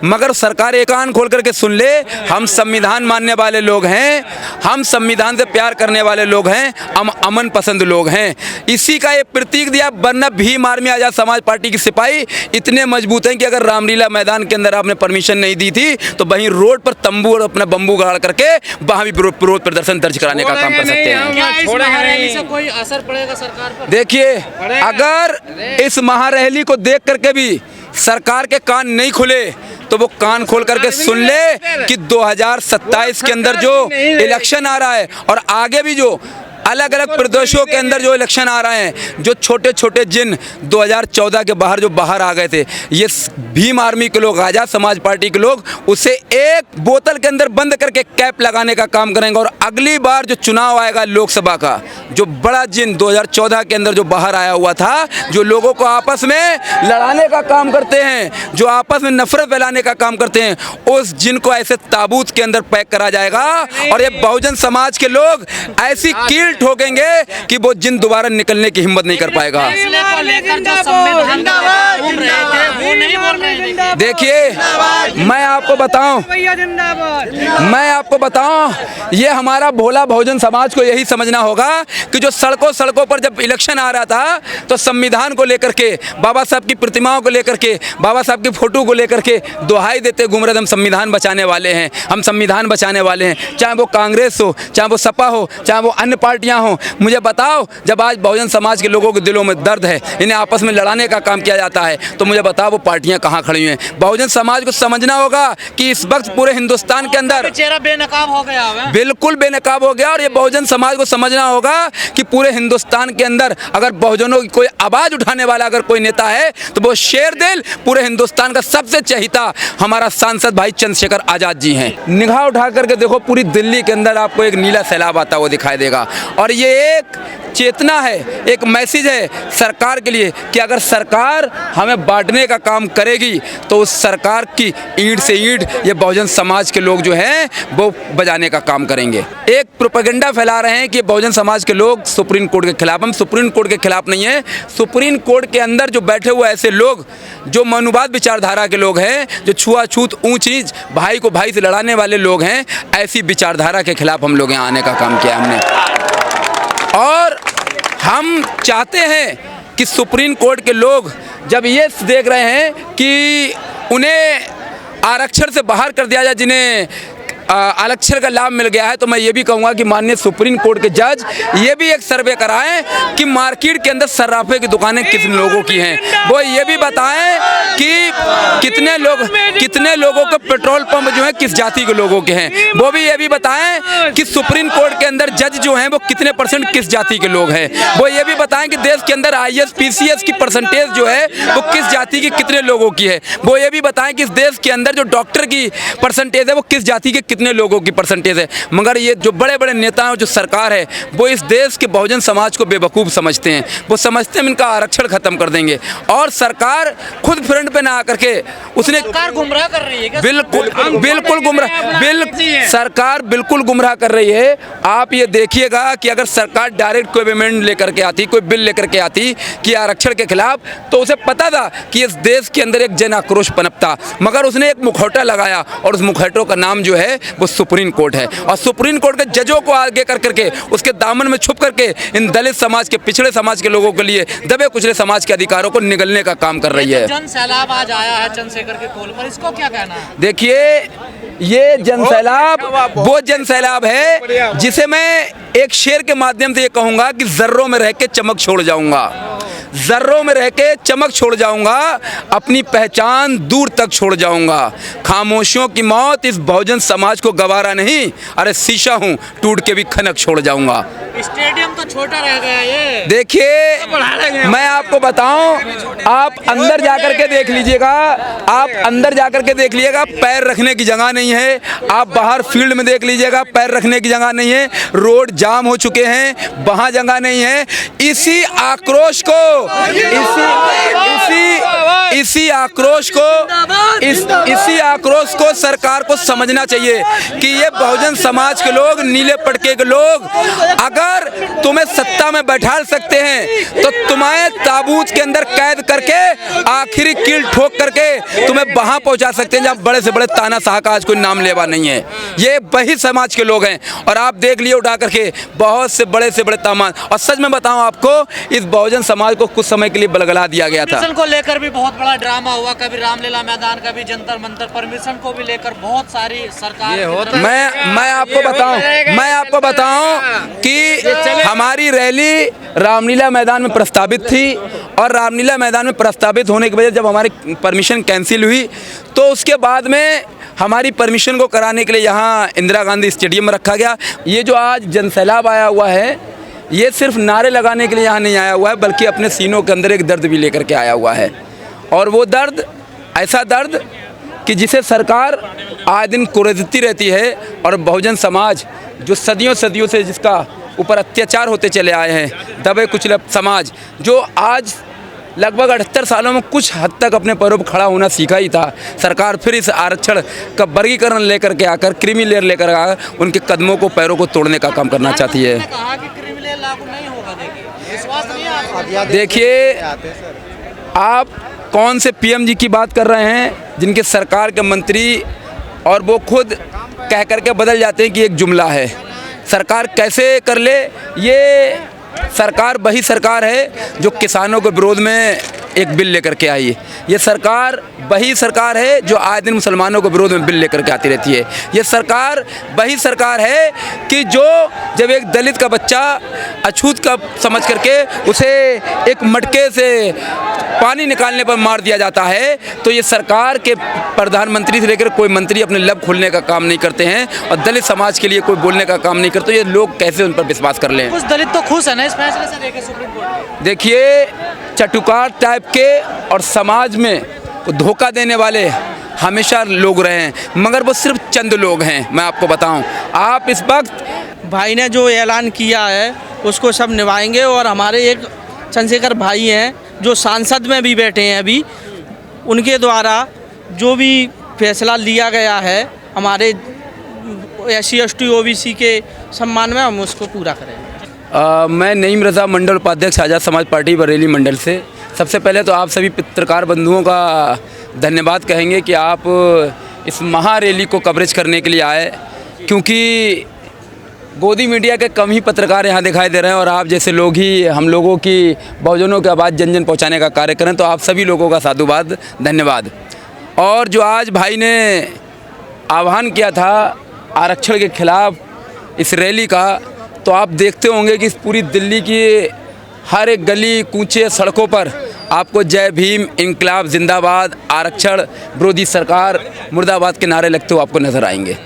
मगर सरकार एक कान खोल करके सुन ले, हम संविधान मानने वाले लोग हैं, हम संविधान से प्यार करने वाले लोग हैं, हम अमन पसंद लोग हैं। इसी का एक प्रतीक दिया, वरना भीम आर्मी आज़ाद समाज पार्टी की सिपाही इतने मजबूत हैं कि अगर रामलीला मैदान के अंदर आपने परमिशन नहीं दी थी तो वहीं रोड पर तंबू और अपना बम्बू गाड़ करके वहाँ भी विरोध प्रदर्शन दर्ज कराने का काम कर सकते हैं। क्या इस महारैली से कोई असर पड़ेगा सरकार पर? देखिए, अगर इस महारैली को देख करके भी सरकार के कान नहीं खुले तो वो कान खोल करके सुन ले कि 2027 के अंदर जो इलेक्शन आ रहा है और आगे भी जो अलग अलग प्रदेशों के अंदर जो इलेक्शन आ रहे हैं, जो छोटे छोटे जिन 2014 के बाहर जो बाहर आ गए थे, ये भीम आर्मी के लोग, आज़ाद समाज पार्टी के लोग उसे एक बोतल के अंदर बंद करके कैप लगाने का काम करेंगे। और अगली बार जो चुनाव आएगा लोकसभा का, जो बड़ा जिन 2014 के अंदर जो बाहर आया हुआ था, जो लोगों को आपस में लड़ाने का काम करते हैं, जो आपस में नफरत फैलाने का काम करते हैं, उस जिन को ऐसे ताबूत के अंदर पैक करा जाएगा और ये बहुजन समाज के लोग ऐसी कील ठोकेंगे कि वो जिन दोबारा निकलने की हिम्मत नहीं कर पाएगा। देखिए, मैं आपको बताऊं, ये हमारा भोला बहुजन समाज को यही समझना होगा कि जो सड़कों पर जब इलेक्शन आ रहा था तो संविधान को लेकर के, बाबा साहब की प्रतिमाओं को लेकर के, बाबा साहब की फोटो को लेकर के दुहाई देते घूम रहे, हम संविधान बचाने वाले हैं, हम संविधान बचाने वाले हैं। चाहे वो कांग्रेस हो, चाहे वो सपा हो, चाहे वो अन्य पार्टियां हो, मुझे बताओ, जब आज बहुजन समाज के लोगों के दिलों में दर्द है, इन्हें आपस में लड़ाने का काम किया जाता है, तो मुझे बताओ वो पार्टियां कहां खड़ी हैं। बहुजन समाज को समझना होगा कि इस वक्त पूरे हिंदुस्तान के अंदर चेहरा बेनकाब हो गया है, बिल्कुल बेनकाब हो गया। और ये बहुजन समाज को समझना होगा कि पूरे हिंदुस्तान के अंदर अगर बहुजनों की कोई आवाज उठाने वाला अगर कोई नेता है तो वो शेर दिल पूरे हिंदुस्तान का सबसे चहेता हमारा सांसद भाई चंद्रशेखर आजाद जी हैं। निगाह उठा करके देखो, पूरी दिल्ली के अंदर आपको एक नीला सैलाब आता हुआ दिखाई देगा। और ये एक चेतना है, एक मैसेज है सरकार के लिए कि अगर सरकार हमें बांटने का काम करेगी तो उस सरकार की ईंट से ईंट ये बहुजन समाज के लोग जो हैं वो बजाने का काम करेंगे। एक प्रोपेगेंडा फैला रहे हैं कि बहुजन समाज के लोग सुप्रीम कोर्ट के खिलाफ, हम सुप्रीम कोर्ट के खिलाफ नहीं है। सुप्रीम कोर्ट के अंदर जो बैठे हुए ऐसे लोग जो मनुवाद विचारधारा के लोग हैं, जो छुआछूत ऊंच नीच भाई को भाई से लड़ाने वाले लोग हैं, ऐसी विचारधारा के खिलाफ हम लोग यहाँ आने का काम किया हमने। और हम चाहते हैं कि सुप्रीम कोर्ट के लोग जब ये देख रहे हैं कि उन्हें आरक्षण से बाहर कर दिया जाए, जिन्हें आरक्षण का लाभ मिल गया है, तो मैं ये भी कहूँगा कि माननीय सुप्रीम कोर्ट के जज ये भी एक सर्वे कराएं कि मार्केट के अंदर सर्राफे की दुकानें कितने लोगों की हैं, वो ये भी बताएं कि कितने लोगों के पेट्रोल पंप जो है किस जाति के लोगों के हैं, वो भी ये भी बताएं कि सुप्रीम कोर्ट के अंदर जज जो हैं वो कितने % किस जाति के लोग हैं, वो ये भी बताएं कि देश के अंदर IAS PCS की परसेंटेज जो है वो किस जाति की कितने लोगों की है, वो ये भी बताएं कि इस देश के अंदर जो डॉक्टर की परसेंटेज है वो किस जाति के कितने लोगों की परसेंटेज है। मगर ये जो बड़े बड़े नेता जो सरकार है वो इस देश के बहुजन समाज को बेवकूफ़ समझते हैं, वो समझते हैं इनका आरक्षण खत्म कर देंगे। और सरकार खुद फ्रंट पे ना आकर के उसने सरकार गुमराह कर रही है क्या? बिल्कुल गुमराह, सरकार बिल्कुल गुमराह कर रही है। आप ये देखिएगा कि अगर सरकार डायरेक्ट कोई अमेंडमेंट लेकर के आती, कोई बिल लेकर के आती कि आरक्षण के खिलाफ, तो उसे पता था कि इस देश के अंदर एक जन आक्रोश पनपता, मगर उसने एक मुखौटा लगाया और उस मुखौटों का नाम जो है वो सुप्रीम कोर्ट है। और सुप्रीम कोर्ट के जजों को आगे कर करके उसके दामन में छुप करके इन दलित समाज के, पिछड़े समाज के लोगों के लिए, दबे कुचले समाज के अधिकारों को निगलने का काम कर रही है। जन सैलाब आज आया है चंद्रशेखर के कोल पर, इसको क्या कहना है? देखिए, ये जन सैलाब वो जन सैलाब है जिसे मैं एक शेर के माध्यम से ये कहूँगा कि जर्रों में रह के चमक छोड़ जाऊँगा, जर्रों में रह के चमक छोड़ जाऊँगा, अपनी पहचान दूर तक छोड़ जाऊँगा। खामोशियों की मौत इस बहुजन समाज को गवारा नहीं, अरे शीशा हूँ टूट के भी खनक छोड़ जाऊँगा। स्टेडियम तो छोटा रह गया ये। देखिए, मैं आपको बताऊं, आप अंदर जाकर के देख लीजिएगा, आप अंदर जाकर के देख लीजिएगा, पैर रखने की जगह नहीं है। आप बाहर फील्ड में देख लीजिएगा, पैर रखने की जगह नहीं है, रोड जाम हो चुके हैं, वहाँ जगह नहीं है। इसी आक्रोश को इसी आक्रोश उसको सरकार को समझना चाहिए कि ये बहुजन समाज के लोग, नीले पटके के लोग अगर तुम्हें सत्ता में बैठा सकते हैं तो तुम्हें ताबूत के अंदर कैद करके आखिरी कील ठोक करके तुम्हें वहां पहुंचा सकते हैं जहां बड़े से बड़े तानाशाह का आज कोई नाम लेवा नहीं है। ये वही समाज के लोग हैं और आप देख लिए उठा करके बहुत से बड़े तामान। और सच में बताऊं आपको, इस बहुजन समाज को कुछ समय के लिए बलगला दिया गया था। परमिशन को लेकर भी बहुत बड़ा ड्रामा हुआ, कभी रामलीला मैदान, कभी जंतर मंतर, परमिशन को भी लेकर बहुत सारी सरकार। मैं आपको बताऊं कि हमारी रैली रामलीला मैदान में प्रस्तावित थी और रामलीला मैदान में प्रस्तावित होने की वजह जब हमारी परमिशन कैंसिल हुई तो उसके बाद में हमारी परमिशन को कराने के लिए यहाँ इंदिरा गांधी स्टेडियम में रखा गया। ये जो आज जनसैलाब आया हुआ है, ये सिर्फ नारे लगाने के लिए यहाँ नहीं आया हुआ है, बल्कि अपने सीनों के अंदर एक दर्द भी लेकर के आया हुआ है। और वो दर्द, ऐसा दर्द कि जिसे सरकार आए दिन कुरेदती रहती है और बहुजन समाज जो सदियों से जिसका ऊपर अत्याचार होते चले आए हैं, दबे कुचले समाज जो आज लगभग 78 सालों में कुछ हद तक अपने पैरों पर खड़ा होना सीखा ही था, सरकार फिर इस आरक्षण का वर्गीकरण लेकर के आकर, क्रीमी लेयर लेकर आकर उनके कदमों को, पैरों को तोड़ने का काम करना चाहती है। कहा कि क्रीमी लेयर लागू नहीं होगा, विश्वास नहीं है आपको? देखिए, आप कौन से पीएम जी की बात कर रहे हैं जिनके सरकार के मंत्री और वो खुद कह करके बदल जाते हैं कि एक जुमला है। सरकार कैसे कर ले, ये सरकार वही सरकार है जो किसानों के विरोध में एक बिल लेकर के आई है। ये सरकार वही सरकार है जो आए दिन मुसलमानों के विरोध में बिल लेकर के आती रहती है। ये सरकार वही सरकार है कि जो जब एक दलित का बच्चा अछूत का समझ करके उसे एक मटके से पानी निकालने पर मार दिया जाता है, तो ये सरकार के प्रधानमंत्री से लेकर कोई मंत्री अपने लब खोलने का काम नहीं करते हैं और दलित समाज के लिए कोई बोलने का काम नहीं करते। ये लोग कैसे उन पर विश्वास कर लें? कुछ दलित तो खुश है ना इस फैसले से, देखिए सुप्रीम कोर्ट। देखिए, चटुकार टाइप के और समाज में धोखा देने वाले हमेशा लोग रहे हैं, मगर वो सिर्फ चंद लोग हैं। मैं आपको बताऊं, आप इस वक्त भाई ने जो ऐलान किया है उसको सब निभाएंगे। और हमारे एक चंद्रशेखर भाई हैं जो सांसद में भी बैठे हैं अभी, उनके द्वारा जो भी फैसला लिया गया है हमारे SC ST OBC के सम्मान में, हम उसको पूरा करेंगे। मैं नईम रज़ा मंडल उपाध्यक्ष आज़ाद समाज पार्टी बरेली मंडल से। सबसे पहले तो आप सभी पत्रकार बंधुओं का धन्यवाद कहेंगे कि आप इस महारैली को कवरेज करने के लिए आए, क्योंकि गोदी मीडिया के कम ही पत्रकार यहाँ दिखाई दे रहे हैं और आप जैसे लोग ही हम लोगों की, बहुजनों की आवाज़ जन जन पहुँचाने का कार्य करें, तो आप सभी लोगों का साधुवाद, धन्यवाद। और जो आज भाई ने आह्वान किया था आरक्षण के खिलाफ इस रैली का, तो आप देखते होंगे कि इस पूरी दिल्ली की हर एक गली कूचे सड़कों पर आपको जय भीम, इंकलाब जिंदाबाद, आरक्षण विरोधी सरकार मुर्दाबाद के नारे लगते हुए आपको नजर आएंगे।